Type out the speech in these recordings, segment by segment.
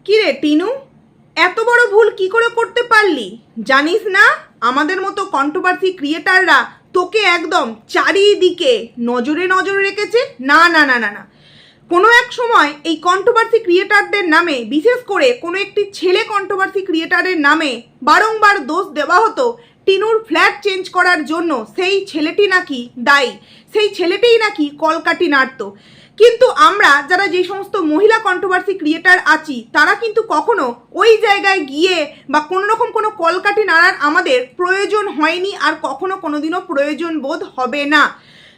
কিরে টিনু, এত বড় ভুল কি করে করতে পারলি? জানিস না আমাদের মতো কন্ট্রোভার্সি ক্রিয়েটাররা তোকে একদম চারিদিকে নজরে নজরে রেখেছে। না না না না না, কোনো এক সময় এই কন্ট্রোভার্সি ক্রিয়েটারদের নামে, বিশেষ করে কোনো একটি ছেলে কন্ট্রোভার্সি ক্রিয়েটারের নামে বারংবার দোষ দেওয়া হতো টিনুর ফ্ল্যাট চেঞ্জ করার জন্য। সেই ছেলেটি নাকি দায়ী, সেই ছেলেটিই নাকি কলকাঠি নাড়ত। কিন্তু আমরা যারা যে সমস্ত মহিলা কন্ট্রোভার্সি ক্রিয়েটার আছি তারা কিন্তু কখনো ওই জায়গায় গিয়ে বা কোনো রকম কোনো কলকাঠি নাড়ার আমাদের প্রয়োজন হয়নি, আর কখনো কোনোদিনও প্রয়োজন বোধ হবে না।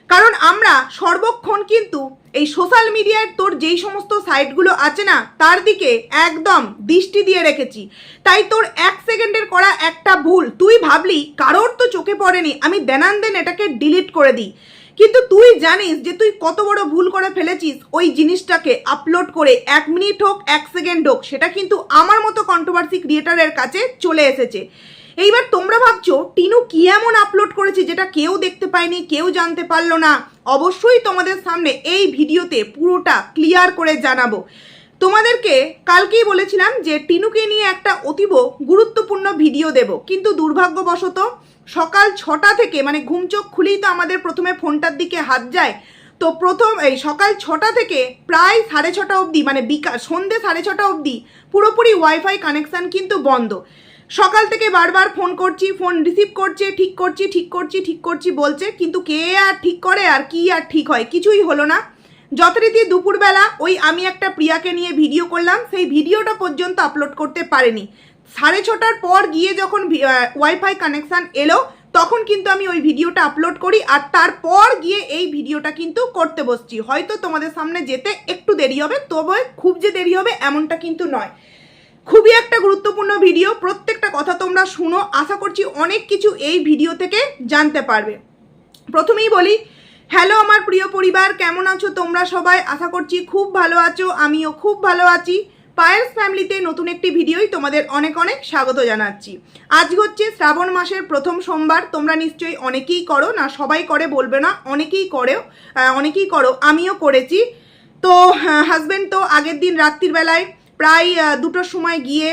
কারণ আমরা সর্বক্ষণ কিন্তু এই সোশ্যাল মিডিয়ায় তোর যেই সমস্ত সাইটগুলো আছে না তার দিকে একদম দৃষ্টি দিয়ে রেখেছি। তাই তোর 1 সেকেন্ডের করা একটা ভুল তুই ভাবলি কারোর তো চোখে পড়েনি, আমি দেনান এটাকে ডিলিট করে দিই। কিন্তু তুই জানিস যে তুই কত বড় ভুল করে ফেলেছিস ওই জিনিসটাকে আপলোড করে। 1 মিনিট হোক 1 সেকেন্ড হোক, সেটা কিন্তু আমার মতো কন্ট্রোভার্সি ক্রিয়েটারের কাছে চলে এসেছে। এইবার তোমরা ভাবছো টিনু কি এমন আপলোড করেছে যেটা কেউ দেখতে পায়নি, কেউ জানতে পারলো না। অবশ্যই তোমাদের সামনে এই ভিডিওতে পুরোটা ক্লিয়ার করে জানাবো। তোমাদেরকে কালকেই বলেছিলাম যে টিনুকে নিয়ে একটা অতীব গুরুত্বপূর্ণ ভিডিও দেব, কিন্তু দুর্ভাগ্যবশত সকাল 6টা থেকে, মানে ঘুম চোখ খুলেই তো আমাদের প্রথমে ফোনটার দিকে হাত যায়। তো এই সকাল 6টা থেকে প্রায় 6:30 অবধি, মানে সন্ধ্যে 6:30 অবধি পুরোপুরি ওয়াইফাই কানেকশান কিন্তু বন্ধ। সকাল থেকে বারবার ফোন করছি, ফোন রিসিভ করছে, ঠিক করছি ঠিক করছি ঠিক করছি বলছে, কিন্তু কে আর ঠিক করে আর কি আর ঠিক হয়, কিছুই হলো না। যথারীতি দুপুরবেলা ওই আমি একটা প্রিয়াকে নিয়ে ভিডিও করলাম, সেই ভিডিওটা পর্যন্ত আপলোড করতে পারিনি। 6:30টার পর গিয়ে যখন ওয়াইফাই কানেকশান এলো তখন কিন্তু আমি ওই ভিডিওটা আপলোড করি, আর তারপর গিয়ে এই ভিডিওটা কিন্তু করতে বসছি। হয়তো তোমাদের সামনে যেতে একটু দেরি হবে, তবে খুব যে দেরি হবে এমনটা কিন্তু নয়। খুবই একটা গুরুত্বপূর্ণ ভিডিও, প্রত্যেকটা কথা তোমরা শুনো, আশা করছি অনেক কিছু এই ভিডিও থেকে জানতে পারবে। প্রথমেই বলি, হ্যালো আমার প্রিয় পরিবার, কেমন আছো তোমরা সবাই? আশা করছি খুব ভালো আছো, আমিও খুব ভালো আছি। পায়েলস ফ্যামিলিতে নতুন একটি ভিডিওই তোমাদের অনেক অনেক স্বাগত জানাচ্ছি। আজ হচ্ছে শ্রাবণ মাসের প্রথম সোমবার। তোমরা নিশ্চয়ই অনেকেই করো, না সবাই করে বলবে না, অনেকেই করো, আমিও করেছি। তো হাজব্যান্ড তো আগের দিন রাত্রির বেলায় প্রায় 2টোর সময় গিয়ে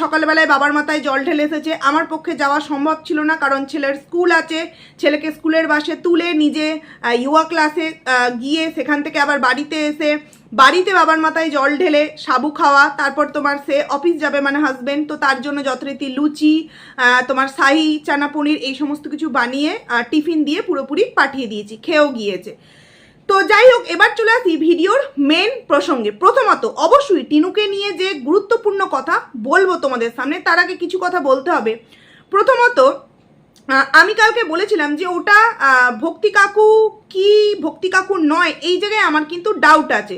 সকালবেলায় বাবার মাথায় জল ঢেলে এসেছে। আমার পক্ষে যাওয়া সম্ভব ছিল না, কারণ ছেলের স্কুল আছে। ছেলেকে স্কুলের বাসে তুলে নিজে ইয়োগা ক্লাসে গিয়ে সেখান থেকে আবার বাড়িতে এসে বাড়িতে বাবার মাথায় জল ঢেলে সাবু খাওয়া, তারপর তোমার সে অফিস যাবে মানে হাজব্যান্ড, তো তার জন্য যথারীতি লুচি, তোমার শাহি চানা পনির এই সমস্ত কিছু বানিয়ে টিফিন দিয়ে পুরোপুরি পাঠিয়ে দিয়েছি, খেয়েও গিয়েছে। তো যাই হোক, এবার চলে আসি ভিডিওর মেন প্রসঙ্গে। প্রথমত অবশ্যই টিনুকে নিয়ে যে গুরুত্বপূর্ণ কথা বলবো তোমাদের সামনে, তার আগে কিছু কথা বলতে হবে। প্রথমত আমি কালকে বলেছিলাম যে ওটা ভক্তি কাকু কি ভক্তি কাকু নয়, এই জায়গায় আমার কিন্তু ডাউট আছে।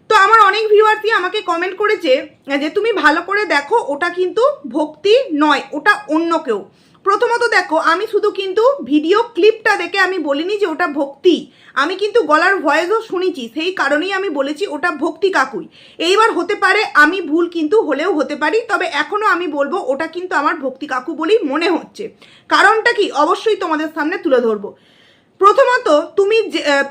তো আমার অনেক ভিউয়ার্সই আমাকে কমেন্ট করেছে যে তুমি ভালো করে দেখো, ওটা কিন্তু ভক্তি নয়, ওটা অন্য কেউ। প্রথমত দেখো, আমি শুধু কিন্তু ভিডিও ক্লিপটা দেখে আমি বলিনি যে ওটা ভক্তি, আমি কিন্তু গলার ভয়েসও শুনেছি, সেই কারণেই আমি বলেছি ওটা ভক্তি কাকুই। এইবার হতে পারে আমি ভুল কিন্তু হলেও হতে পারি, তবে এখনও আমি বলবো ওটা কিন্তু আমার ভক্তি কাকু বলেই মনে হচ্ছে। কারণটা কি অবশ্যই তোমাদের সামনে তুলে ধরবো। প্রথমত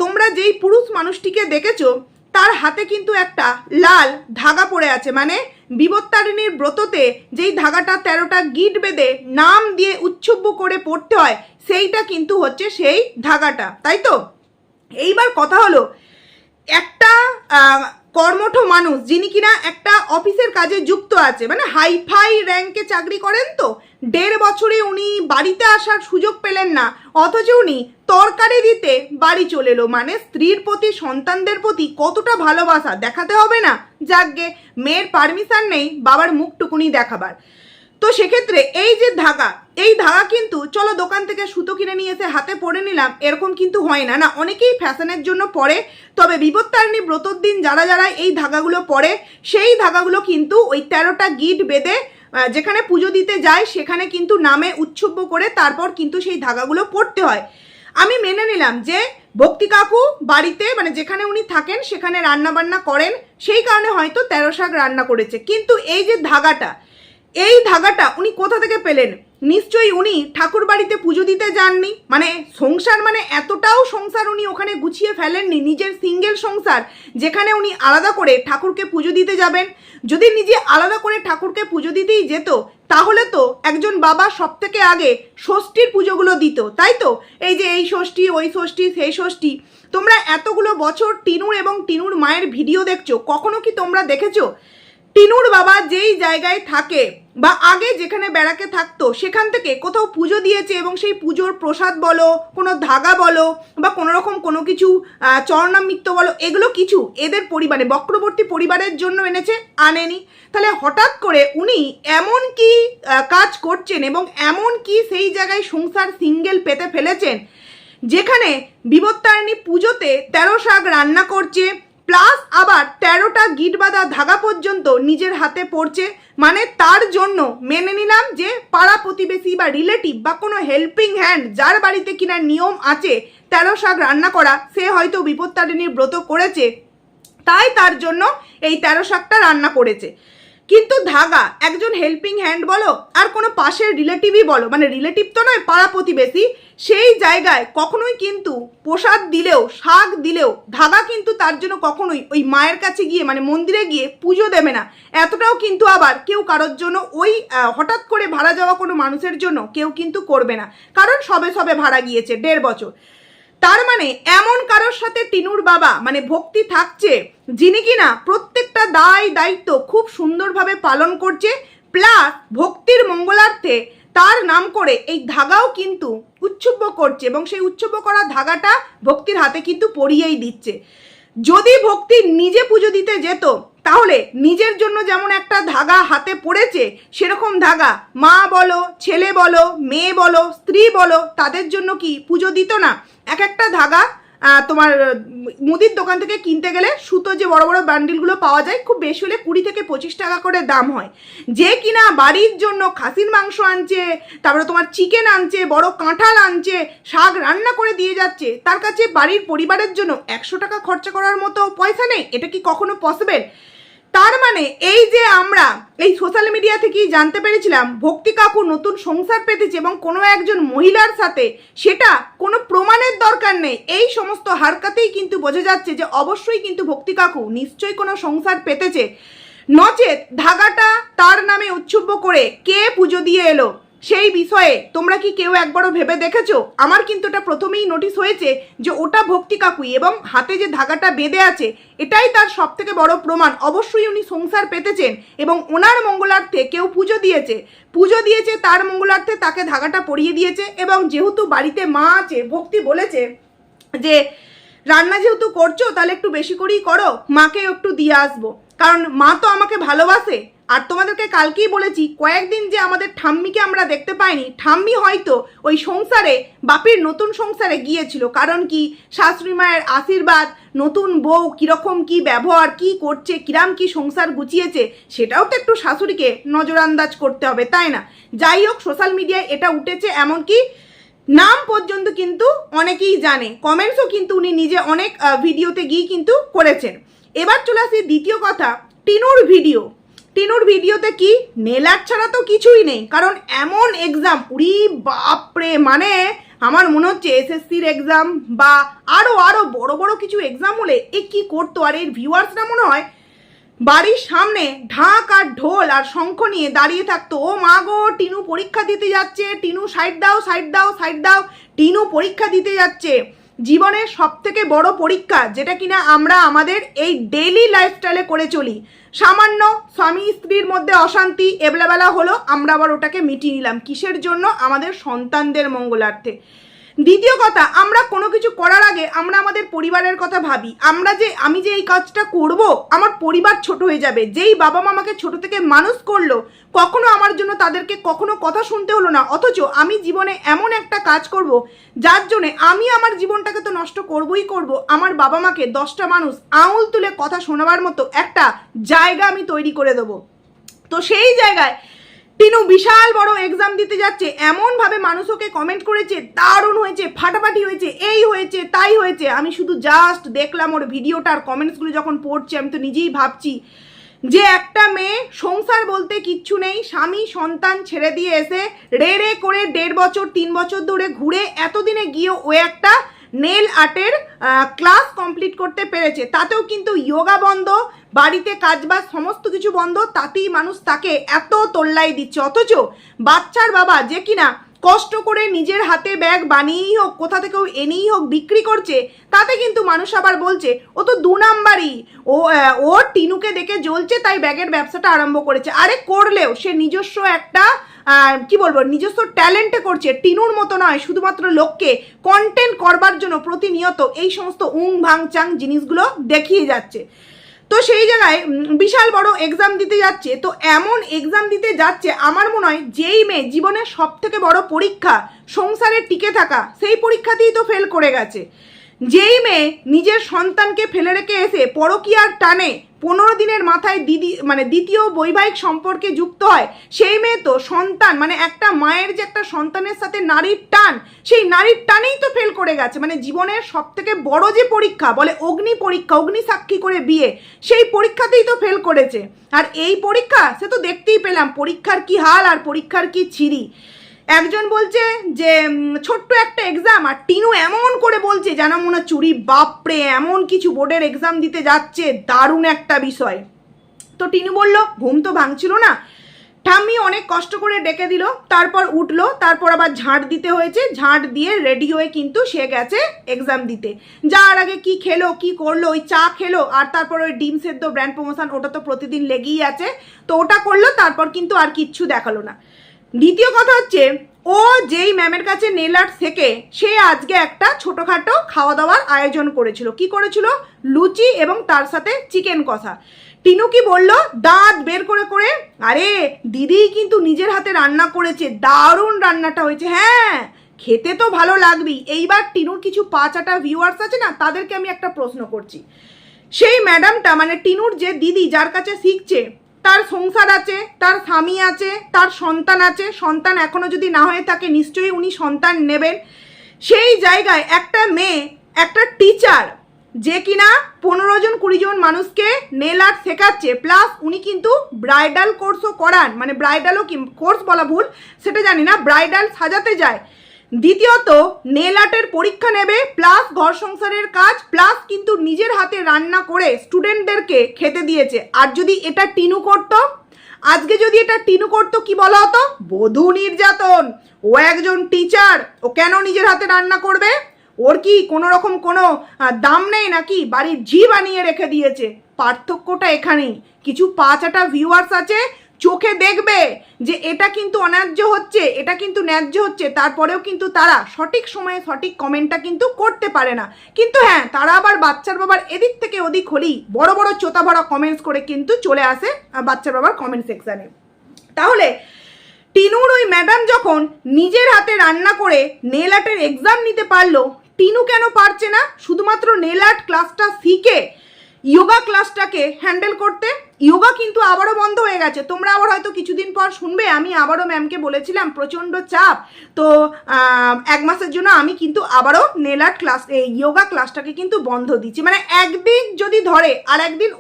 তোমরা যেই পুরুষ মানুষটিকে দেখেছো তার হাতে কিন্তু একটা লাল ধাগা পড়ে আছে, মানে বিপত্তারিণীর ব্রততে যেই ধাগাটা 13টা গিট বেঁধে নাম দিয়ে উচ্ছব্য করে পড়তে হয়, সেইটা কিন্তু হচ্ছে সেই ধাগাটা, তাই তো? এইবার কথা হলো, একটা কর্মঠ মানুষ যিনি কিনা একটা অফিসের কাজে যুক্ত আছে, মানে হাইফাই র্যাঙ্কে চাকরি করেন, তো 1.5 বছরে উনি বাড়িতে আসার সুযোগ পেলেন না, অথচ উনি তরকারি দিতে বাড়ি চলে এলো। মানে স্ত্রীর প্রতি, সন্তানদের প্রতি কতটা ভালোবাসা দেখাতে হবে না? যাকগে, মেয়ের পারমিশন নেই বাবার মুখটুকুনি দেখাবার। তো সেক্ষেত্রে এই যে ধাগা, এই ধাগা কিন্তু চলো দোকান থেকে সুতো কিনে নিয়ে এসে হাতে পরে নিলাম, এরকম কিন্তু হয় না। না, অনেকেই ফ্যাশনের জন্য পরে, তবে বিপত্তারিণী ব্রতর দিন যারা যারা এই ধাগাগুলো পরে, সেই ধাগাগুলো কিন্তু ওই 13টা গিট বেঁধে যেখানে পুজো দিতে যায় সেখানে কিন্তু নামে উচ্ছব্য করে তারপর কিন্তু সেই ধাগাগুলো পড়তে হয়। আমি মেনে নিলাম যে ভক্তি কাকু বাড়িতে, মানে যেখানে উনি থাকেন সেখানে রান্না বান্না করেন, সেই কারণে হয়তো 13 শাক রান্না করেছে। কিন্তু এই যে ধাগাটা, এই ধাগাটা উনি কোথা থেকে পেলেন? নিশ্চয়ই উনি ঠাকুর বাড়িতে পুজো দিতে যাননি, মানে সংসার মানে এতটাও সংসার উনি ওখানে গুছিয়ে ফেলেননি, নিজের সিঙ্গেল সংসার যেখানে উনি আলাদা করে ঠাকুরকে পুজো দিতে যাবেন। যদি নিজে আলাদা করে ঠাকুরকে পুজো দিতেই যেত তাহলে তো একজন বাবা সব থেকে আগে ষষ্ঠীর পুজোগুলো দিত, তাই তো? এই যে এই ষষ্ঠী, ওই ষষ্ঠী, সেই ষষ্ঠী। তোমরা এতগুলো বছর টিনুর এবং টিনুর মায়ের ভিডিও দেখছো, কখনো কি তোমরা দেখেছো টিনুর বাবা যেই জায়গায় থাকে বা আগে যেখানে ব্যারাকে থাকতো সেখান থেকে কোথাও পুজো দিয়েছে এবং সেই পুজোর প্রসাদ বলো, কোনো ধাগা বলো বা কোনো রকম কোনো কিছু চরণামৃত্য বলো, এগুলো কিছু এদের পরিবারে বক্রবর্তী পরিবারের জন্য এনেছে? আনেনি। তাহলে হঠাৎ করে উনি এমন কি কাজ করছেন এবং এমন কি সেই জায়গায় সংসার সিঙ্গেল পেতে ফেলেছেন যেখানে বিপত্তারিণী পুজোতে 13 শাক রান্না করছে, প্লাস আবার 13টা গিট বাঁধা ধাগা পর্যন্ত নিজের হাতে পড়ছে। মানে তার জন্য মেনে নিলাম যে পাড়া প্রতিবেশী বা রিলেটিভ বা কোনো হেল্পিং হ্যান্ড যার বাড়িতে কিনা নিয়ম আছে 13 শাক রান্না করা, সে হয়তো বিপত্তারিণীর ব্রত করেছে, তাই তার জন্য এই 13 শাকটা রান্না করেছে। কিন্তু ধাগা একজন হেল্পিং হ্যান্ড বলো আর কোনো পাশের রিলেটিভই বলো, মানে রিলেটিভ তো নয়, পাড়া প্রতিবেশী, সেই জায়গায় কখনোই কিন্তু প্রসাদ দিলেও শাক দিলেও ধাগা কিন্তু তার জন্য কখনোই ওই মায়ের কাছে গিয়ে মানে মন্দিরে গিয়ে পুজো দেবে না। এতটাও কিন্তু আবার কেউ কারোর জন্য ওই হঠাৎ করে ভাড়া যাওয়া কোনো মানুষের জন্য কেউ কিন্তু করবে না, কারণ সবে সবে ভাড়া গিয়েছে 1.5 বছর। তার মানে এমন কারোর সাথে টিনুর বাবা মানে ভক্তি থাকছে যিনি কিনা প্রত্যেকটা দায় দায়িত্ব খুব সুন্দরভাবে পালন করছে, প্লাস ভক্তির মঙ্গলার্থে তার নাম করে এই ধাগাও কিন্তু উৎসব করছে এবং সেই উৎসব করা ধাগাটা ভক্তির হাতে কিন্তু পরিয়েই দিচ্ছে। যদি ভক্তি নিজে পুজো দিতে যেত তাহলে নিজের জন্য যেমন একটা ধাগা হাতে পড়েছে সেরকম ধাগা মা বলো, ছেলে বলো, মেয়ে বলো, স্ত্রী বলো, তাদের জন্য কি পুজো দিত না? এক একটা ধাগা তোমার মুদির দোকান থেকে কিনতে গেলে সুতো যে বড় বড় বান্ডিলগুলো পাওয়া যায় খুব বেশি হলে 20 থেকে 25 টাকা করে দাম হয়। যে কিনা বাড়ির জন্য খাসির মাংস আনছে, তারপরে তোমার চিকেন আনছে, বড় কাঁঠাল আনছে, শাক রান্না করে দিয়ে যাচ্ছে, তার কাছে বাড়ির পরিবারের জন্য 100 টাকা খরচা করার মতো পয়সা নেই। এটা কি কখনো পসিবল? তার মানে এই যে আমরা এই সোশ্যাল মিডিয়া থেকেই জানতে পেরেছিলাম ভক্তি কাকু নতুন সংসার পেতেছে এবং কোনো একজন মহিলার সাথে, সেটা কোনো প্রমাণের দরকার নেই, এই সমস্ত হারকাতেই কিন্তু বোঝা যাচ্ছে যে অবশ্যই কিন্তু ভক্তি কাকু নিশ্চয়ই কোনো সংসার পেতেছে, নচেত ধাগাটা তার নামে উৎসব করে কে পুজো দিয়ে এলো সেই বিষয়ে তোমরা কি কেউ একবারও ভেবে দেখেছো? আমার কিন্তু এটা প্রথমেই নোটিস হয়েছে যে ওটা ভক্তি কাকুই এবং হাতে যে ধাগাটা বেঁধে আছে এটাই তার সব থেকে বড় প্রমাণ। অবশ্যই উনি সংসার পেতেছেন এবং ওনার মঙ্গলার্থে কেউ পুজো দিয়েছে তার মঙ্গলার্থে তাকে ধাগাটা পরিয়ে দিয়েছে। এবং যেহেতু বাড়িতে মা আছে, ভক্তি বলেছে যে রান্না যেহেতু করছো তাহলে একটু বেশি করেই করো, মাকেও একটু দিয়ে আসবো, কারণ মা তো আমাকে ভালোবাসে। আর তোমাদেরকে কালকেই বলেছি কয়েকদিন যে আমাদের ঠাম্মিকে আমরা দেখতে পাইনি, ঠাম্মি হয়তো ওই সংসারে বাপির নতুন সংসারে গিয়েছিল, কারণ কি শাশুড়ি মায়ের আশীর্বাদ, নতুন বউ কিরকম কি ব্যবহার কি করছে, কিরাম কি সংসার গুছিয়েছে, সেটাও তো একটু শাশুড়িকে নজরআন্দাজ করতে হবে, তাই না? যাই হোক, সোশ্যাল মিডিয়ায় এটা উঠেছে, এমনকি নাম পর্যন্ত কিন্তু অনেকেই জানে, কমেন্টসও কিন্তু উনি নিজে অনেক ভিডিওতে গিয়ে কিন্তু করেছেন। এবার চলে আসি দ্বিতীয় কথা, টিনুর ভিডিওতে কি নেল আর্ট ছাড়া তো কিছুই নেই, কারণ এমন এক্সাম, উরি বাপরে, মানে আমার মনে হচ্ছে এসএসসির এক্সাম বা আরো বড় বড় কিছু এক্সাম হলে এ কি করতো। আর এর ভিউয়ার্সরা মনে হয় বাড়ির সামনে ঢাক আর ঢোল আর শঙ্খ নিয়ে দাঁড়িয়ে থাকতো, ও মা গো টিনু পরীক্ষা দিতে যাচ্ছে, টিনু সাইড দাও, টিনু পরীক্ষা দিতে যাচ্ছে। জীবনের সব থেকে বড় পরীক্ষা যেটা কিনা আমরা আমাদের এই ডেইলি লাইফস্টাইলে করে চলি, সামান্য স্বামী স্ত্রীর মধ্যে অশান্তি এবলাবেলা হলো, আমরা আবার ওটাকে মিটিয়ে নিলাম, কিসের জন্য? আমাদের সন্তানদের মঙ্গলার্থে। দ্বিতীয় কথা, আমরা কোনো কিছু করার আগে আমরা আমাদের পরিবারের কথা ভাবি, আমি যে এই কাজটা করব আমার পরিবার ছোট হয়ে যাবে। যেই বাবা মা আমাকে ছোট থেকে মানুষ করলো, কখনো আমার জন্য তাদেরকে কখনো কথা শুনতে হলো না, অথচ আমি জীবনে এমন একটা কাজ করব যার জন্যে আমি আমার জীবনটাকে তো নষ্ট করবই করব, আমার বাবা মাকে 10টা মানুষ আঙুল তুলে কথা শোনাবার মতো একটা জায়গা আমি তৈরি করে দেবো। তো সেই জায়গায় টিনু বিশাল বড় এক্সাম দিতে যাচ্ছে, এমনভাবে মানুষ ওকে কমেন্ট করেছে, দারুণ হয়েছে, ফাটাফাটি হয়েছে, এই হয়েছে তাই হয়েছে। আমি শুধু জাস্ট দেখলাম ওর ভিডিওটার কমেন্টসগুলো যখন পড়ছে, আমি তো নিজেই ভাবছি যে একটা মেয়ে সংসার বলতে কিচ্ছু নেই, স্বামী সন্তান ছেড়ে দিয়ে এসে রে রে করে 1.5 বছর 3 বছর ধরে ঘুরে এতদিনে গিয়ে ও একটা নেল আর্টের ক্লাস কমপ্লিট করতে পেরেছে, তাতেও কিন্তু যোগা বন্ধ, বাড়িতে কাজবাজ সমস্ত কিছু বন্ধ, তাতেই মানুষ তাকে এত তোল্লাই দিচ্ছে। অথচ বাচ্চার বাবা যে কিনা কষ্ট করে নিজের হাতে ব্যাগ বানিয়েই হোক কোথা থেকেও এনেই হোক বিক্রি করছে, তাতে কিন্তু মানুষ আবার বলছে ও তো 2 নাম্বারই, ও টিনুকে দেখে জ্বলছে তাই ব্যাগের ব্যবসাটা আরম্ভ করেছে। আরে করলেও সে নিজস্ব একটা কি বলবো নিজস্ব ট্যালেন্টে করছে, টিনুর মতো নয় শুধুমাত্র লোককে কন্টেন্ট করবার জন্য প্রতিনিয়ত এই সমস্ত ভাং চাং জিনিসগুলো দেখিয়ে যাচ্ছে। তো সেই জায়গায় বিশাল বড় এক্সাম দিতে যাচ্ছে, তো এমন এক্সাম দিতে যাচ্ছে আমার মনে হয় যেই মেয়ে জীবনের সব থেকে বড় পরীক্ষা সংসারে টিকে থাকা, সেই পরীক্ষাতেই তো ফেল করে গেছে। যেই মেয়ে নিজের সন্তানকে ফেলে রেখে এসে পরকীয়ার টানে 15 দিনের মাথায় দ্বিতীয় বৈবাহিক সম্পর্কে যুক্ত হয়, সেই মেয়ে তো সন্তান একটা মায়ের যে একটা সন্তানের সাথে নারীর টান, সেই নারীর টানেই তো ফেল করে গেছে। জীবনের সব থেকে বড় যে পরীক্ষা বলে অগ্নি পরীক্ষা, অগ্নি সাক্ষী করে বিয়ে, সেই পরীক্ষাতেই তো ফেল করেছে। আর এই পরীক্ষা সে তো দেখতেই পেলাম পরীক্ষার কি হাল আর পরীক্ষার কি ছিরি। একজন বলছে যে ছোট্ট একটা এক্সাম, আর টিনু এমন করে বলছে যেন মনে চুরি, বাপরে এমন কিছু বোর্ডের এক্সাম দিতে যাচ্ছে, দারুণ একটা বিষয়। তো টিনু বলল ঘুম তো ভাঙছিল না, ঠাম্মি অনেক কষ্ট করে ডেকে দিল, তারপর উঠলো, তারপর আবার ঝাঁট দিতে হয়েছে, ঝাঁট দিয়ে রেডি হয়ে কিন্তু সে গেছে এক্সাম দিতে। যাওয়ার আগে কি খেলো কি করলো, ওই চা খেলো আর তারপর ওই ডিম সেদ্ধ ব্র্যান্ড প্রমোশন, ওটা তো প্রতিদিন লেগেই আছে, তো ওটা করলো, তারপর কিন্তু আর কিচ্ছু দেখালো না। দ্বিতীয় কথা হচ্ছে ও যেই ম্যামের কাছে নেল আর্ট শেখে, সে আজকে একটা ছোটোখাটো খাওয়া দাওয়ার আয়োজন করেছিল। কি করেছিল? লুচি এবং তার সাথে চিকেন কষা। টিনু কি বললো দাঁত বের করে করে, আরে দিদি কিন্তু নিজের হাতে রান্না করেছে, দারুণ রান্নাটা হয়েছে। হ্যাঁ খেতে তো ভালো লাগবেই। এইবার টিনুর কিছু পাঁচাটা ভিউয়ার্স আছে না, তাদেরকে আমি একটা প্রশ্ন করছি। সেই ম্যাডামটা টিনুর যে দিদি যার কাছে শিখছে, তার সংসার আছে, তার স্বামী আছে, তার সন্তান আছে, সন্তান এখনো যদি না হয়ে থাকে নিশ্চয়ই উনি সন্তান নেবেন। সেই জায়গায় একটা মেয়ে, একটা টিচার যে কিনা 15 জন 20 জন মানুষকে নেল আর্ট শেখাচ্ছে, প্লাস উনি কিন্তু ব্রাইডাল কোর্সও করান, ব্রাইডালও কি কোর্স বলা ভুল, সেটা জানি না, ব্রাইডাল সাজাতে যায়। দ্বিতীয়ত নেল আর্টের পরীক্ষা নেবে, প্লাস ঘর সংসারের কাজ, প্লাস কিন্তু নিজের হাতে রান্না করে স্টুডেন্টদেরকে খেতে দিয়েছে। আর যদি এটা টিনু করতো, আজকে যদি এটা টিনু করতো কি বলা হতো? বধূ নির্যাতন। ও একজন টিচার, ও কেন নিজের হাতে রান্না করবে? ওর কি কোনো রকম কোনো দাম নেই নাকি? বাড়ির ঝি বানিয়ে রেখে দিয়েছে। পার্থক্যটা এখানেই। কিছু 5-8 ভিউয়ার্স আছে, চোখে দেখবে যে এটা কিন্তু অন্যায্য হচ্ছে, এটা কিন্তু ন্যায্য হচ্ছে, তারপরেও কিন্তু তারা সঠিক সময়ে সঠিক কমেন্টটা কিন্তু করতে পারে না। কিন্তু হ্যাঁ, তারা আবার বাচ্চার বাবার এদিক থেকে ওদিক হলেই বড় বড় চোতা ভরা কমেন্টস করে কিন্তু চলে আসে বাচ্চার বাবার কমেন্ট সেকশানে। তাহলে টিনুর ওই ম্যাডাম যখন নিজের হাতে রান্না করে নেল আর্টের এক্সাম নিতে পারলো, টিনু কেন পারছে না শুধুমাত্র নেল আর্ট ক্লাসটা শিখে যোগা ক্লাসটাকে হ্যান্ডেল করতে? যোগা কিন্তু আবারও বন্ধ হয়ে গেছে। তোমরা আবার হয়তো কিছুদিন পর শুনবে আমি আবারও ম্যামকে বলেছিলাম প্রচণ্ড চাপ, তো 1 মাসের জন্য আমি কিন্তু আবারও নেল আর্ট ক্লাস এই যোগা ক্লাসটাকে কিন্তু বন্ধ দিচ্ছি। একদিন যদি ধরে আর একদিন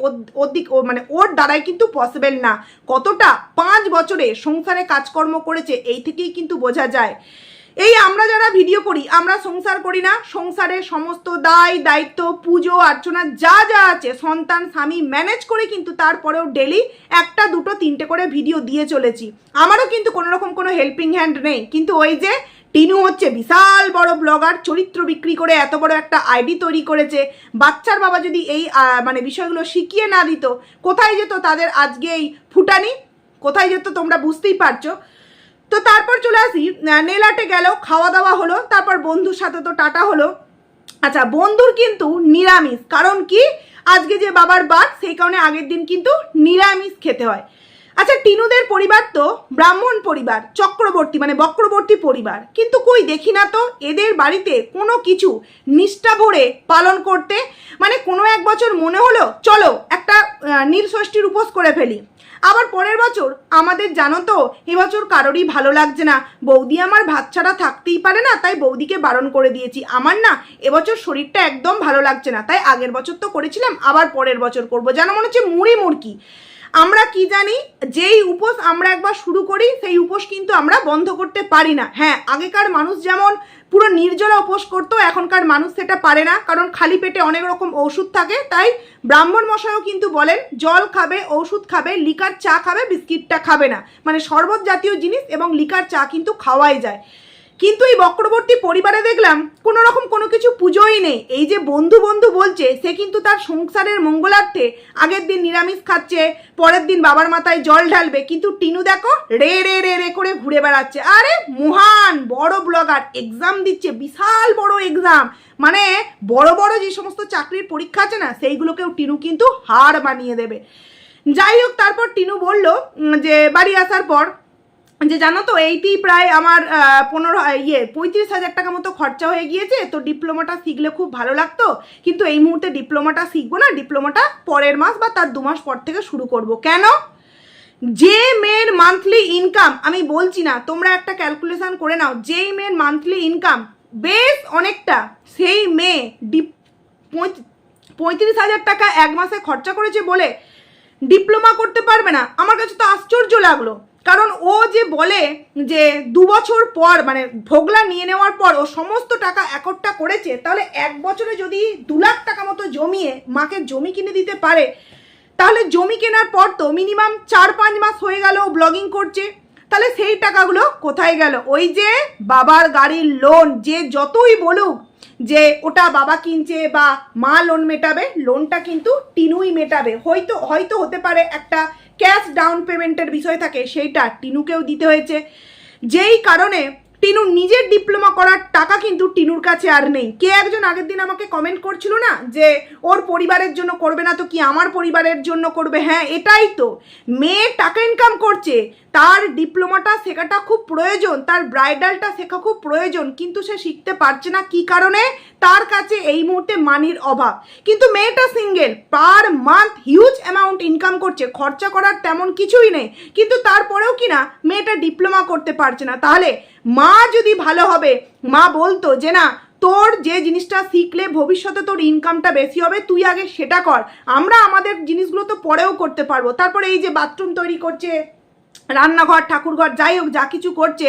ওর দ্বারাই কিন্তু পসিবল না। কতটা 5 বছরে সংসারে কাজকর্ম করেছে এই থেকেই কিন্তু বোঝা যায়। এই আমরা যারা ভিডিও করি, আমরা সংসার করি না, সংসারের সমস্ত দায় দায়িত্ব, পুজো অর্চনা যা যা আছে, সন্তান স্বামী ম্যানেজ করে কিন্তু তারপরেও ডেলি 1, 2, 3টে করে ভিডিও দিয়ে চলেছি। আমারও কিন্তু কোনো রকম কোনো হেল্পিং হ্যান্ড নেই। কিন্তু ওই যে টিনু হচ্ছে বিশাল বড় ব্লগার, চরিত্র বিক্রি করে এত বড় একটা আইডি তৈরি করেছে। বাচ্চার বাবা যদি এই বিষয়গুলো শিখিয়ে না দিত, কোথায় যেত তাদের আজকে এই ফুটানি, কোথায় যেত তোমরা বুঝতেই পারছো। তো তারপর চলে আসি, নেল আর্টে গেল, খাওয়া দাওয়া হলো, তারপর বন্ধুর সাথে তো টাটা হলো। আচ্ছা, বন্ধুর কিন্তু নিরামিষ, কারণ কি আজকে যে বাবার বার, সেই কারণে আগের দিন কিন্তু নিরামিষ খেতে হয়। আচ্ছা, টিনুদের পরিবার তো ব্রাহ্মণ পরিবার, চক্রবর্তী বক্রবর্তী পরিবার, কিন্তু কই দেখি না তো এদের বাড়িতে কোনো কিছু নিষ্ঠা ভরে পালন করতে। কোনো এক বছর মনে হলো চলো একটা নীল ষষ্ঠীর উপোস করে ফেলি, আবার পরের বছর আমাদের জানো তো এবছর কারোরই ভালো লাগছে না, বৌদি আমার ভাত ছাড়া থাকতেই পারে না, তাই বৌদিকে বারণ করে দিয়েছি, আমার না এবছর শরীরটা একদম ভালো লাগছে না, তাই আগের বছর তো করেছিলাম আবার পরের বছর করব, যেন মনে হচ্ছে মুড়ি মুড়কি। আমরা কি জানি, যেই উপোস আমরা একবার শুরু করি সেই উপোস কিন্তু আমরা বন্ধ করতে পারি না। হ্যাঁ, আগেকার মানুষ যেমন পুরো নির্জলা উপোস করতো, এখনকার মানুষ সেটা পারে না, কারণ খালি পেটে অনেক রকম ওষুধ থাকে। তাই ব্রাহ্মণ মশাইও কিন্তু বলেন জল খাবে, ওষুধ খাবে, লিকার চা খাবে, বিস্কিটটা খাবে না, মানে শরবত জাতীয় জিনিস এবং লিকার চা কিন্তু খাওয়াই যায়। কিন্তু এই বক্রবর্তী পরিবারে দেখলাম কোনো রকম কোনো কিছু পুজোই নেই। এই যে বন্ধু বন্ধু বলছে, সে কিন্তু তার সংসারের মঙ্গলার্থে আগের দিন নিরামিষ খাচ্ছে, পরের দিন বাবার মাথায় জল ঢালবে, কিন্তু টিনু দেখো রে রে রে রে করে ঘুরে বেড়াচ্ছে। আরে মহান বড় ব্লগার, এক্সাম দিচ্ছে, বিশাল বড় এক্সাম, মানে বড় বড় যে সমস্ত চাকরির পরীক্ষা আছে না, সেইগুলোকেও টিনু কিন্তু হার বানিয়ে দেবে। যাই হোক, তারপর টিনু বলল যে বাড়ি আসার পর যে জানো তো এইটি প্রায় আমার 35,000 টাকা মতো খরচা হয়ে গিয়েছে, তো ডিপ্লোমাটা শিখলে খুব ভালো লাগতো, কিন্তু এই মুহূর্তে ডিপ্লোমাটা শিখবো না, ডিপ্লোমাটা পরের মাস বা তার 2 মাস পর থেকে শুরু করব। কেন? যে মেয়ের মান্থলি ইনকাম, আমি বলছি না, তোমরা একটা ক্যালকুলেশন করে নাও, যেই মেয়ের মান্থলি ইনকাম বেশ অনেকটা, সেই মেয়ে 35,000 টাকা এক মাসে খরচা করেছে বলে ডিপ্লোমা করতে পারবে না। আমার কাছে তো আশ্চর্য লাগলো, কারণ ও যে বলে যে 2 বছর পর, মানে ভোগলা নিয়ে নেওয়ার পর ও সমস্ত টাকা একট্টা করেছে, তাহলে 1 বছরে যদি 2 লাখ টাকা মতো জমিয়ে মাকে জমি কিনে দিতে পারে, তাহলে জমি কেনার পর তো মিনিমাম 4-5 মাস হয়ে গেল ও ব্লগিং করছে, তাহলে সেই টাকাগুলো কোথায় গেল? ওই যে বাবার গাড়ির লোন, যে যতই বলুক যে ওটা বাবা কিনছে বা মা লোন মেটাবে, লোনটা কিন্তু টিনুই মেটাবে। হয়তো হতে পারে একটা ক্যাশ ডাউন পেমেন্টের বিষয় থাকে, সেইটা টিনুকেও দিতে হয়েছে, যেই কারণে টিনু নিজের ডিপ্লোমা করার টাকা কিন্তু টিনুর কাছে আর নেই। কে একজন আগের দিন আমাকে কমেন্ট করছিল না যে ওর পরিবারের জন্য করবে না তো কি আমার পরিবারের জন্য করবে? হ্যাঁ, এটাই তো, মেয়ে টাকা ইনকাম করছে, তার ডিপ্লোমাটা শেখাটা খুব প্রয়োজন, তার ব্রাইডালটা শেখা খুব প্রয়োজন, কিন্তু সে শিখতে পারছে না। কি কারণে? তার কাছে এই মুহূর্তে মানির অভাব। কিন্তু মেয়েটা single, per month huge amount income করছে, খরচা করার তেমন কিছুই নেই, কিন্তু তারপরেও কিনা মেয়েটা ডিপ্লোমা করতে পারছে না। তাহলে মা যদি ভালো হবে, মা বলতো যে না, তোর যে জিনিসটা শিখলে ভবিষ্যতে তোর ইনকামটা বেশি হবে, তুই আগে সেটা কর, আমরা আমাদের জিনিসগুলো তো পরেও করতে পারবো। তারপরে এই যে বাথরুম তৈরি করছে, রান্নাঘর, ঠাকুরঘর, যাই হোক যা কিছু করছে,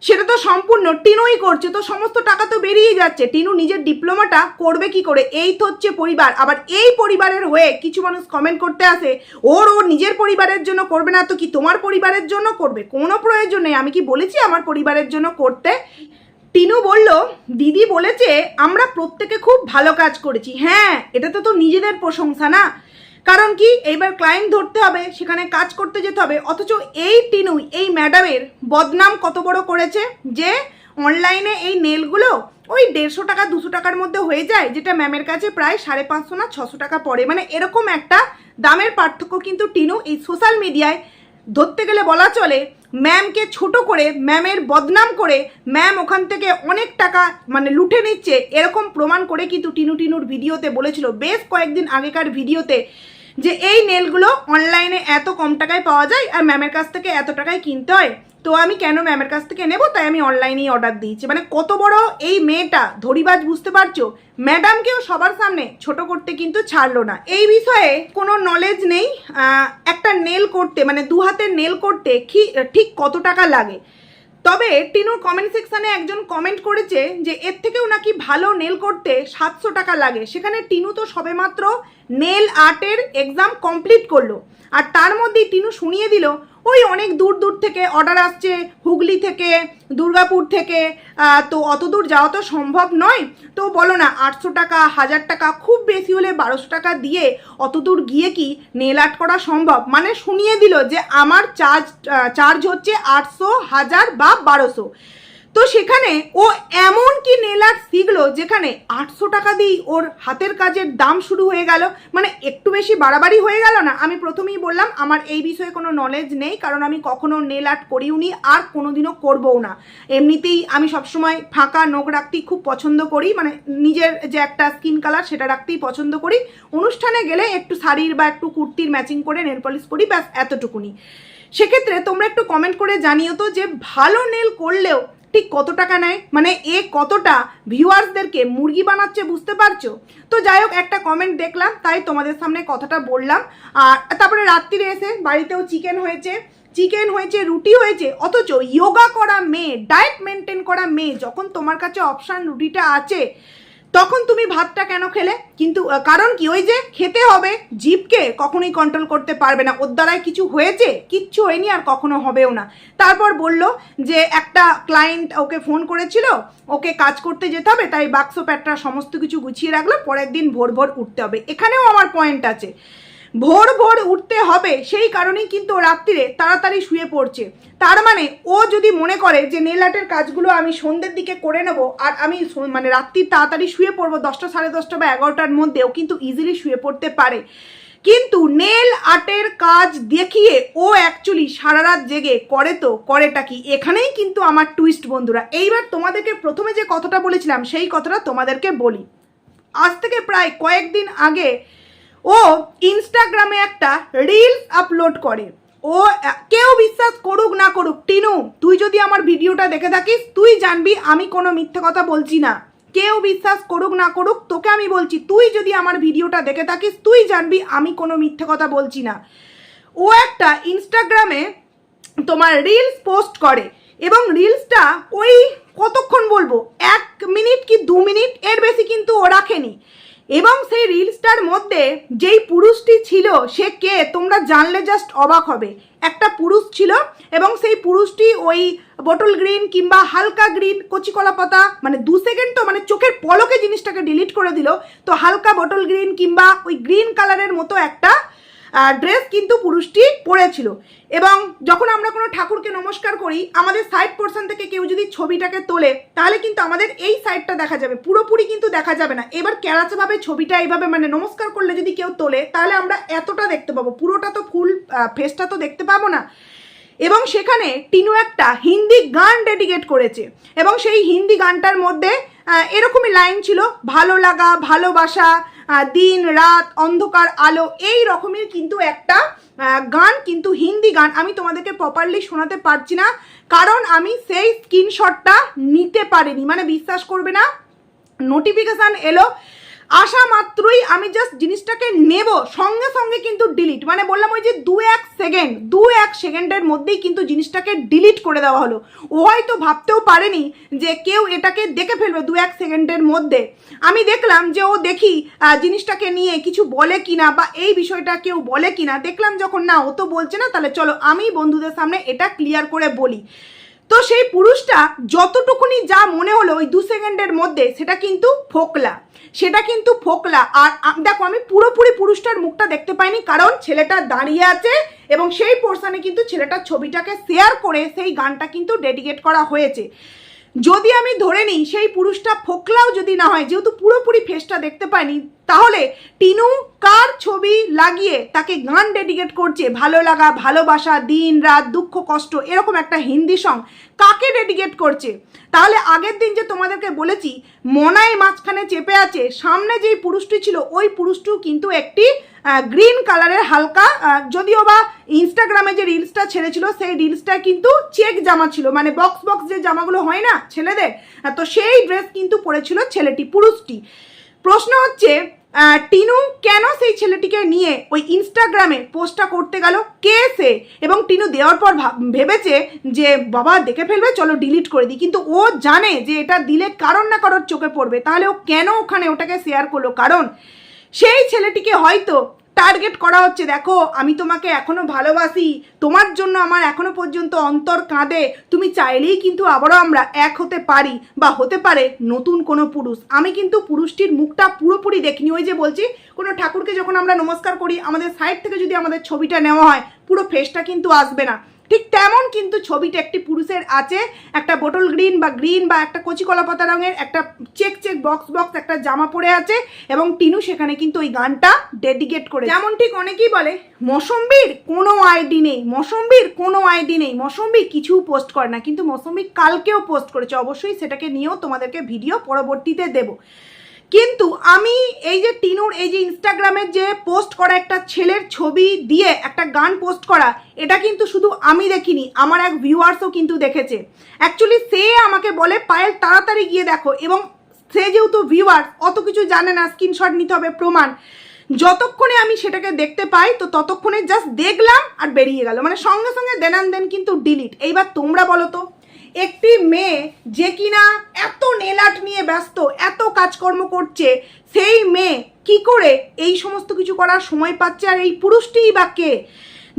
সেটা তো সম্পূর্ণ টিনুই করছে, তো সমস্ত টাকা তো বেরিয়ে যাচ্ছে। টিনু নিজের ডিপ্লোমাটা করবে কি করে? এই তো হচ্ছে পরিবার। আবার এই পরিবারের হয়ে কিছু মানুষ কমেন্ট করতে আসে, ওর নিজের পরিবারের জন্য করবে না তো কি তোমার পরিবারের জন্য করবে? কোনো প্রয়োজন নেই। আমি কি বলেছি আমার পরিবারের জন্য করতে? টিনু বলল দিদি বলেছে আমরা প্রত্যেকে খুব ভালো কাজ করেছি। হ্যাঁ, এটা তো নিজেদের প্রশংসা না? কারণ কি, এইবার ক্লায়েন্ট ধরতে হবে, সেখানে কাজ করতে যেতে হবে, অথচ এই টিনু, এই ম্যাডামের বদনাম কত বড় করেছে যে অনলাইনে এই নেলগুলো ওই 150 টাকা 200 টাকার মধ্যে হয়ে যায়, যেটা ম্যামের কাছে প্রায় 550 না 600 টাকা পড়ে। মানে এরকম একটা দামের পার্থক্য কিন্তু টিনু এই সোশ্যাল মিডিয়ায় ধরতে গেলে বলা চলে ম্যামকে ছোট করে, ম্যামের বদনাম করে, ম্যাম ওখান থেকে অনেক টাকা মানে লুটে নিচ্ছে, এরকম প্রমাণ করে কিন্তু টিনুর ভিডিওতে বলেছিল, বেশ কয়েকদিন আগেকার ভিডিওতে, যে এই নেলগুলো অনলাইনে এত কম টাকায় পাওয়া যায় আর ম্যামের কাছ থেকে এত টাকায় কিনতে হয়, তো আমি কেন ম্যামের কাছ থেকে নেব, তাই আমি অনলাইনেই অর্ডার দিয়েছি। মানে কত বড় এই মেয়েটা ধরিবাজ, বুঝতে পারছো? ম্যাডামকেও সবার সামনে ছোট করতে কিন্তু ছাড়লো না। এই বিষয়ে কোনো নলেজ নেই, একটা নেল করতে, মানে 2 হাতের নেল করতে ঠিক কত টাকা লাগে। তবে টিনুর কমেন্ট সেকশানে একজন কমেন্ট করেছে যে এর থেকেও নাকি ভালো নেল করতে 700 টাকা লাগে। সেখানে টিনু তো সবেমাত্র নেল আর্টের এক্সাম কমপ্লিট করলো, আর তার মধ্যেই টিনু শুনিয়ে দিল ওই অনেক দূর দূর থেকে অর্ডার আসছে, হুগলি থেকে, দুর্গাপুর থেকে, তো অত দূর যাওয়া তো সম্ভব নয়, তো বলো না 800 টাকা, 1000 টাকা, খুব বেশি হলে 1200 টাকা দিয়ে অত দূর গিয়ে কি নেল আর্ট করা সম্ভব? মানে শুনিয়ে দিল যে আমার চার্জ হচ্ছে 800, 1000 বা 1200। তো সেখানে ও এমন কি নেল আর্ট শিখলো যেখানে 800 টাকা দিয়েই ওর হাতের কাজের দাম শুরু হয়ে গেল। মানে একটু বেশি বাড়াবাড়ি হয়ে গেল না? আমি প্রথমেই বললাম আমার এই বিষয়ে কোনো নলেজ নেই, কারণ আমি কখনো নেল আর্ট করিওনি আর কোনোদিনও করবও না। এমনিতেই আমি সবসময় ফাঁকা নখ রাখতেই খুব পছন্দ করি, মানে নিজের যে একটা স্কিন কালার সেটা রাখতেই পছন্দ করি। অনুষ্ঠানে গেলে একটু শাড়ির বা একটু কুর্তির ম্যাচিং করে নেল পলিশ করি, ব্যাস এতটুকুনি। সেক্ষেত্রে তোমরা একটু কমেন্ট করে জানিও তো যে ভালো নেল করলেও ঠিক কত টাকা নেয়, মানে এ কতটা ভিউয়ার্সদেরকে মুরগি বানাচ্ছে বুঝতে পারছো? তো যাই হোক, একটা কমেন্ট দেখলাম তাই তোমাদের সামনে কথাটা বললাম। আর তারপরে রাত্রিরে এসে বাড়িতেও চিকেন হয়েছে, রুটি হয়েছে, অথচ যোগা করা মেয়ে, ডায়েট মেনটেন করা মেয়ে, যখন তোমার কাছে অপশান রুটিটা আছে তখন তুমি ভাতটা কেন খেলে? কিন্তু কারণ কি, ওই যে খেতে হবে, জিভকে কখনোই কন্ট্রোল করতে পারবে না। ওর দ্বারাই কিছু হয়েছে? কিচ্ছু হয়নি, আর কখনো হবেও না। তারপর বলল যে একটা ক্লায়েন্ট ওকে ফোন করেছিল, ওকে কাজ করতে যেতে হবে, তাই বাক্স প্যাটরা সমস্ত কিছু গুছিয়ে রাখলো, পরের দিন ভোর ভোর উঠতে হবে। এখানেও আমার পয়েন্ট আছে, ভোর ভোর উঠতে হবে, সেই কারণেই কিন্তু রাত্রিরে তাড়াতাড়ি শুয়ে পড়ছে। তার মানে ও যদি মনে করে যে নেল আর্টের কাজগুলো আমি সন্ধ্যের দিকে করে নেব আর আমি মানে রাত্রি তাড়াতাড়ি শুয়ে পড়বো 10টা, 10:30 বা 11টার মধ্যে, ও কিন্তু ইজিলি শুয়ে পড়তে পারে। কিন্তু নেল আর্টের কাজ দেখিয়ে ও অ্যাকচুয়ালি সারা রাত জেগে করে, তো করেটা কি? এখানেই কিন্তু আমার টুইস্ট বন্ধুরা। এইবার তোমাদেরকে প্রথমে যে কথাটা বলেছিলাম সেই কথাটা তোমাদেরকে বলি। আজ থেকে প্রায় কয়েকদিন আগে ও ইনস্টাগ্রামে একটা রিলস আপলোড করে। ও কেউ বিশ্বাস করুক না করুক, টিনু তুই যদি আমার ভিডিওটা দেখে থাকিস তুই জানবি আমি কোনো মিথ্যে কথা বলছি না। কেউ বিশ্বাস করুক না করুক, তোকে আমি বলছি, তুই যদি আমার ভিডিওটা দেখে থাকিস তুই জানবি আমি কোনো মিথ্যে কথা বলছি না। ও একটা ইনস্টাগ্রামে তোমার রিলস পোস্ট করে, এবং রিলসটা ওই কতক্ষণ বলবো, 1 মিনিট কি 2 মিনিট, এর বেশি কিন্তু ও রাখেনি। এবং সেই রিলসটার মধ্যে যেই পুরুষটি ছিল সে কে তোমরা জানলে জাস্ট অবাক হবে। একটা পুরুষ ছিল, এবং সেই পুরুষটি ওই বটল গ্রিন কিংবা হালকা গ্রিন, কচি কলা পাতা, মানে 2 সেকেন্ড তো মানে চোখের পলকে জিনিসটাকে ডিলিট করে দিল। তো হালকা বটল গ্রিন কিংবা ওই গ্রিন কালারের মতো একটা ড্রেস কিন্তু পুরুষটি পরেছিল। এবং যখন আমরা কোনো ঠাকুরকে নমস্কার করি, আমাদের সাইড পোর্শন থেকে কেউ যদি ছবিটাকে তোলে তাহলে কিন্তু আমাদের এই সাইডটা দেখা যাবে, পুরোপুরি কিন্তু দেখা যাবে না। এবার ক্যারাচেভাবে ছবিটা এইভাবে মানে নমস্কার করলে যদি কেউ তোলে তাহলে আমরা এতটা দেখতে পাবো, পুরোটা তো ফুল ফেসটা তো দেখতে পাবো না। এবং সেখানে টিনু একটা হিন্দি গান ডেডিকেট করেছে, এবং সেই হিন্দি গানটার মধ্যে এরকমই লাইন ছিল, ভালো লাগা, ভালোবাসা, দিন রাত, অন্ধকার আলো, এই রকমের কিন্তু একটা গান, কিন্তু হিন্দি গান। আমি তোমাদেরকে প্রপারলি শোনাতে পারছি না কারণ আমি সেই স্ক্রিনশটটা নিতে পারিনি। মানে বিশ্বাস করবে না, নোটিফিকেশান এলো, আসা মাত্রই আমি জাস্ট জিনিসটাকে নেব, সঙ্গে সঙ্গে কিন্তু ডিলিট, মানে বললাম ওই যে 2-1 সেকেন্ডের মধ্যেই কিন্তু জিনিসটাকে ডিলিট করে দেওয়া হলো। ও হয়তো ভাবতেও পারেনি যে কেউ এটাকে দেখে ফেলবে 2-1 সেকেন্ডের মধ্যে। আমি দেখলাম যে ও দেখি জিনিসটাকে নিয়ে কিছু বলে কিনা, বা এই বিষয়টা কেউ বলে কিনা। দেখলাম যখন না ও তো বলছে না, তাহলে চলো আমি বন্ধুদের সামনে এটা ক্লিয়ার করে বলি। তো সেই পুরুষটা যতটুকুনি যা মনে হলো ওই 2 সেকেন্ডের মধ্যে, সেটা কিন্তু ফোকলা। আর দেখো আমি পুরোপুরি পুরুষটার মুখটা দেখতে পাইনি, কারণ ছেলেটা দাঁড়িয়ে আছে এবং সেই পোর্শনে কিন্তু ছেলেটার ছবিটাকে শেয়ার করে সেই গানটা কিন্তু ডেডিকেট করা হয়েছে। যদি আমি ধরে নিই সেই পুরুষটা ফোকলাও যদি না হয়, যেহেতু পুরোপুরি ফেসটা দেখতে পাইনি, তাহলে টিনু কার ছবি লাগিয়ে তাকে গান ডেডিকেট করছে, ভালো লাগা, ভালোবাসা, দিন রাত, দুঃখ কষ্ট, এরকম একটা হিন্দি সং কাকে ডেডিকেট করছে? তাহলে আগের দিন যে তোমাদেরকে বলেছি মনাই মাঝখানে চেপে আছে, সামনে যেই পুরুষটি ছিল ওই পুরুষটিও কিন্তু একটি গ্রিন কালারের হালকা, যদিও বা ইনস্টাগ্রামে যে রিলসটা ছেড়েছিল সেই রিলসটা কিন্তু চেক জামা ছিল, মানে বক্স যে জামাগুলো হয় না ছেলেদের, তো সেই ড্রেস কিন্তু পরেছিল পুরুষটি। প্রশ্ন হচ্ছে টিনু কেন সেই ছেলেটিকে নিয়ে ওই ইনস্টাগ্রামে পোস্টটা করতে গেল, কে সে? এবং টিনু দেওয়ার পর ভেবেছে যে বাবা দেখে ফেলবে, চলো ডিলিট করে দিই। কিন্তু ও জানে যে এটা দিলে কারোর না কারোর চোখে পড়বে, তাহলে ও কেন ওখানে ওটাকে শেয়ার করলো? কারণ সেই ছেলেটিকে হয়তো টার্গেট করা হচ্ছে, দেখো আমি তোমাকে এখনো ভালোবাসি, তোমার জন্য আমার এখনো পর্যন্ত অন্তর কাঁদে, তুমি চাইলেই কিন্তু আবারও আমরা এক হতে পারি, বা হতে পারে নতুন কোনো পুরুষ। আমি কিন্তু পুরুষটির মুখটা পুরোপুরি দেখিনি। ওই যে বলছি, কোনো ঠাকুরকে যখন আমরা নমস্কার করি আমাদের সাইড থেকে যদি আমাদের ছবিটা নেওয়া হয় পুরো ফেসটা কিন্তু আসবে না, ঠিক তেমন কিন্তু ছবিটা একটি পুরুষের আছে, একটা বোটল গ্রিন বা একটা কচি কলা পাতা রঙের একটা চেক বক্স একটা জামা পরে আছে, এবং টিনু সেখানে কিন্তু ওই গানটা ডেডিকেট করে। যেমন ঠিক অনেকেই বলে মৌসম্বির কোনো আইডি নেই, মৌসম্বি কিছু পোস্ট করে না, কিন্তু মৌসম্বি কালকেও পোস্ট করেছে, অবশ্যই সেটাকে নিয়েও তোমাদেরকে ভিডিও পরবর্তীতে দেব। কিন্তু আমি এই যে টিনুর এই যে ইনস্টাগ্রামের যে পোস্ট করা একটা ছেলের ছবি দিয়ে একটা গান পোস্ট করা, এটা কিন্তু শুধু আমি দেখিনি, আমার এক ভিউয়ার্সও কিন্তু দেখেছে। অ্যাকচুয়ালি সে আমাকে বলে পায়েল তাড়াতাড়ি গিয়ে দেখো, এবং সে যেহেতু ভিউয়ার্স অত কিছু জানে না, স্ক্রিনশট নিতে হবে প্রমাণ। যতক্ষণে আমি সেটাকে দেখতে পাই তো ততক্ষণে জাস্ট দেখলাম আর বেরিয়ে গেল, মানে সঙ্গে সঙ্গে দেন কিন্তু ডিলিট। এইবার তোমরা বলো তো, একটি মেয়ে যে কিনা এত নেল আর্ট নিয়ে ব্যস্ত, এত কাজকর্ম করছে, সেই মেয়ে কি করে এই সমস্ত কিছু করার সময় পাচ্ছে? আর এই পুরুষটিই বা কে,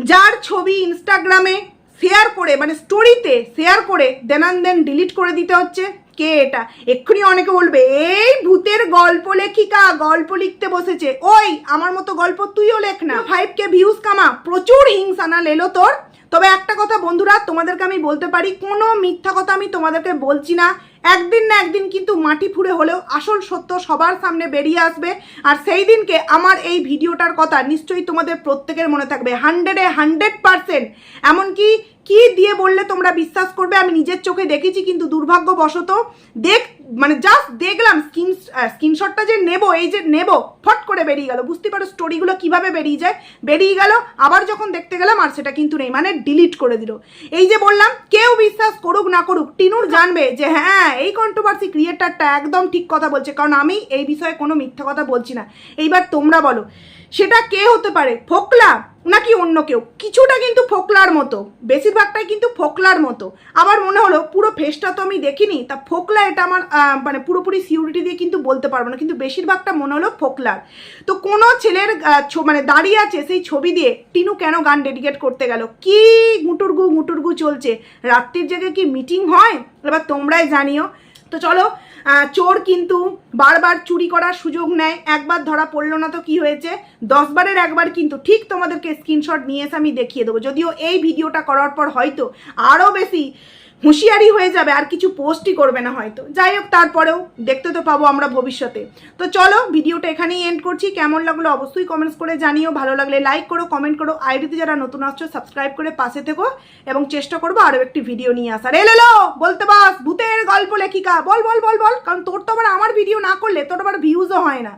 যার ছবি ইনস্টাগ্রামে শেয়ার করে, মানে স্টোরিতে শেয়ার করে দেন ডিলিট করে দিতে হচ্ছে? কে এটা? এক্ষুনি অনেকে বলবে এই ভূতের গল্প লেখিকা, গল্প লিখতে বসেছে। ওই আমার মতো গল্প তুইও লেখ না, 5K ভিউজ কামা, প্রচুর হিংসানা লেলো তোর। তবে একটা কথা বন্ধুরা, তোমাদেরকে আমি বলতে পারি, কোনো মিথ্যা কথা আমি তোমাদেরকে বলছি না। একদিন না একদিন কিন্তু মাটি ফুঁড়ে হলেও আসল সত্য সবার সামনে বেরিয়ে আসবে, আর সেই দিনকে আমার এই ভিডিওটার কথা নিশ্চয়ই তোমাদের প্রত্যেকের মনে থাকবে 100% এমনকি কি দিয়ে বললে তোমরা বিশ্বাস করবে, আমি নিজের চোখে দেখেছি। কিন্তু দুর্ভাগ্যবশত মানে জাস্ট দেখলাম স্ক্রিনশটটা যে নেব, এই যে নেব, ফট করে বেরিয়ে গেল। বুঝতে পারো স্টোরিগুলো কিভাবে বেরিয়ে যায়, বেরিয়ে গেল। আবার যখন দেখতে গেলাম আর সেটা কিন্তু নেই, মানে ডিলিট করে দিল। এই যে বললাম, কেউ বিশ্বাস করুক না করুক, টিনুর জানবে যে হ্যাঁ এই কন্ট্রোভার্সি ক্রিয়েটারটা একদম ঠিক কথা বলছে, কারণ আমি এই বিষয়ে কোনো মিথ্যা কথা বলছি না। এইবার তোমরা বলো সেটা কে হতে পারে, ফোকলা নাকি অন্য কেউ? কিছুটা কিন্তু ফোকলার মতো, বেশিরভাগটাই কিন্তু ফোকলার মতো। আবার মনে হলো পুরো ফেসটা তো আমি দেখিনি, তা ফোকলা এটা আমার মানে পুরোপুরি সিউরিটি দিয়ে কিন্তু বলতে পারবো না, কিন্তু বেশিরভাগটা মনে হলো ফোকলার। তো কোনো ছেলের মানে দাঁড়িয়ে আছে সেই ছবি দিয়ে টিনু কেন গান ডেডিকেট করতে গেল? কি গুটুরগু চলছে? রাত্রির জায়গায় কি মিটিং হয়? এবার তোমরাই জানিও। তো চলো, চোর কিন্তু বারবার চুরি করার সুযোগ নেয়, একবার ধরা পড়লো না তো কি হয়েছে, 10 বারের একবার কিন্তু ঠিক তোমাদেরকে স্ক্রিনশট নিয়ে এসে আমি দেখিয়ে দেবো। যদিও এই ভিডিওটা করার পর হয়তো আরও বেশি হুঁশিয়ারি হয়ে যাবে, আর কিছু পোস্টই করবে না হয়তো। যাই হোক, তারপরেও দেখতে তো পাবো আমরা ভবিষ্যতে। তো চলো, ভিডিওটা এখানেই এন্ড করছি। কেমন লাগলো অবশ্যই কমেন্টস করে জানিও, ভালো লাগলে লাইক করো, কমেন্ট করো, আইডিতে যারা নতুন আসছো সাবস্ক্রাইব করে পাশে থেকো, এবং চেষ্টা করবো আরও একটি ভিডিও নিয়ে আসার। এলো বলতে বাস ভূতের গল্প লেখিকা, বল, কারণ তোর তো আবার আমার ভিডিও না করলে তোর আবার ভিউজও হয় না।